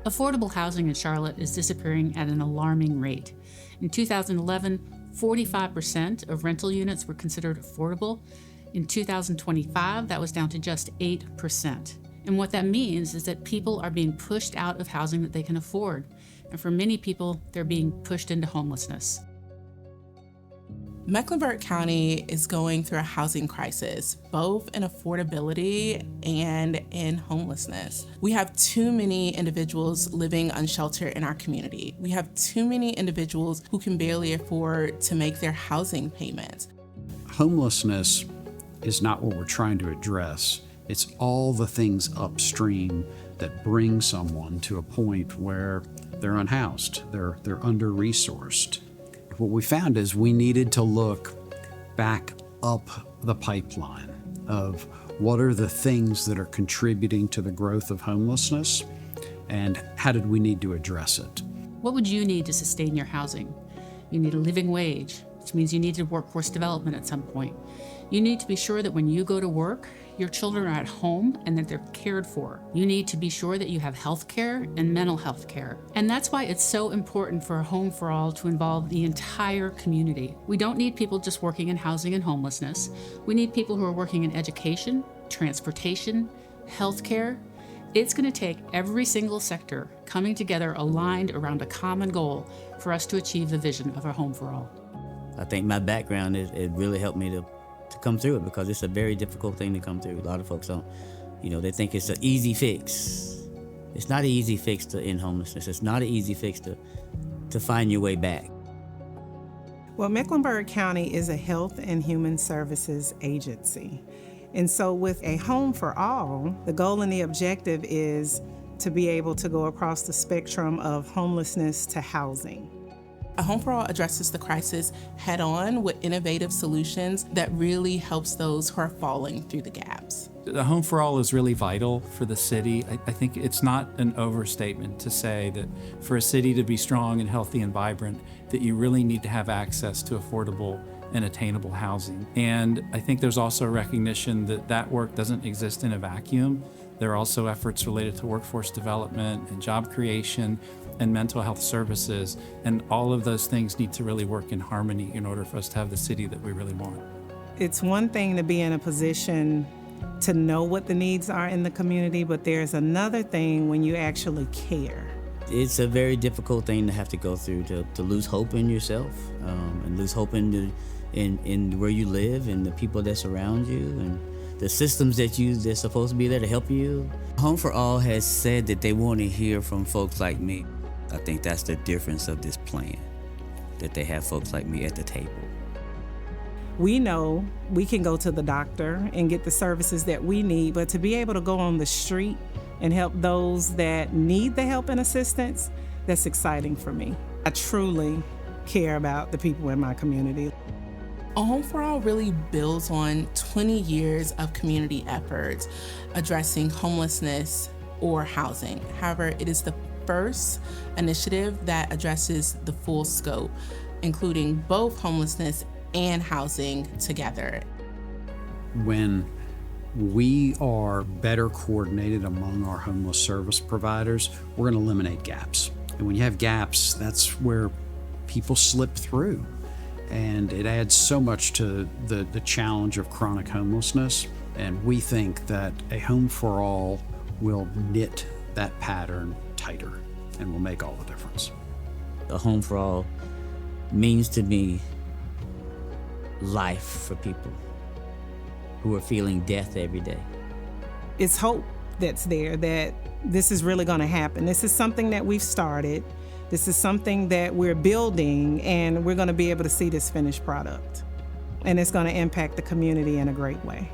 Affordable housing in Charlotte is disappearing at an alarming rate. In 2011, 45% of rental units were considered affordable. In 2025, that was down to just 8%. And what that means is that people are being pushed out of housing that they can afford. And for many people, they're being pushed into homelessness. Mecklenburg County is going through a housing crisis, both in affordability and in homelessness. We have too many individuals living unsheltered in our community. We have too many individuals who can barely afford to make their housing payments. Homelessness is not what we're trying to address. It's all the things upstream that bring someone to a point where they're unhoused, they're under-resourced. What we found is we needed to look back up the pipeline of what are the things that are contributing to the growth of homelessness and how did we need to address it. What would you need to sustain your housing? You need a living wage, which means you need workforce development at some point. You need to be sure that when you go to work, your children are at home and that they're cared for. You need to be sure that you have health care and mental health care. And that's why it's so important for a Home for All to involve the entire community. We don't need people just working in housing and homelessness. We need people who are working in education, transportation, health care. It's going to take every single sector coming together aligned around a common goal for us to achieve the vision of a Home for All. I think my background, it really helped me to come through it because it's a very difficult thing to come through. A lot of folks don't, they think it's an easy fix. It's not an easy fix to end homelessness. It's not an easy fix to find your way back. Well, Mecklenburg County is a health and human services agency. And so with a Home for All, the goal and the objective is to be able to go across the spectrum of homelessness to housing. A Home for All addresses the crisis head-on with innovative solutions that really helps those who are falling through the gaps. The Home for All is really vital for the city. I think it's not an overstatement to say that for a city to be strong and healthy and vibrant, that you really need to have access to affordable and attainable housing. And I think there's also a recognition that that work doesn't exist in a vacuum. There are also efforts related to workforce development and job creation and mental health services, and all of those things need to really work in harmony in order for us to have the city that we really want. It's one thing to be in a position to know what the needs are in the community, but there's another thing when you actually care. It's a very difficult thing to have to go through, to lose hope in yourself, and lose hope in where you live and the people that surround you and the systems that's supposed to be there to help you. Home for All has said that they want to hear from folks like me. I think that's the difference of this plan, that they have folks like me at the table. We know we can go to the doctor and get the services that we need, but to be able to go on the street and help those that need the help and assistance, that's exciting for me. I truly care about the people in my community. A Home for All really builds on 20 years of community efforts addressing homelessness or housing. However, it is the first initiative that addresses the full scope, including both homelessness and housing together. When we are better coordinated among our homeless service providers, we're going to eliminate gaps. And when you have gaps, that's where people slip through. And it adds so much to the challenge of chronic homelessness. And we think that a Home for All will knit that pattern tighter and will make all the difference. A Home for All means to me life for people who are feeling death every day. It's hope that's there that this is really going to happen. This is something that we've started. This is something that we're building, and we're going to be able to see this finished product. And it's going to impact the community in a great way.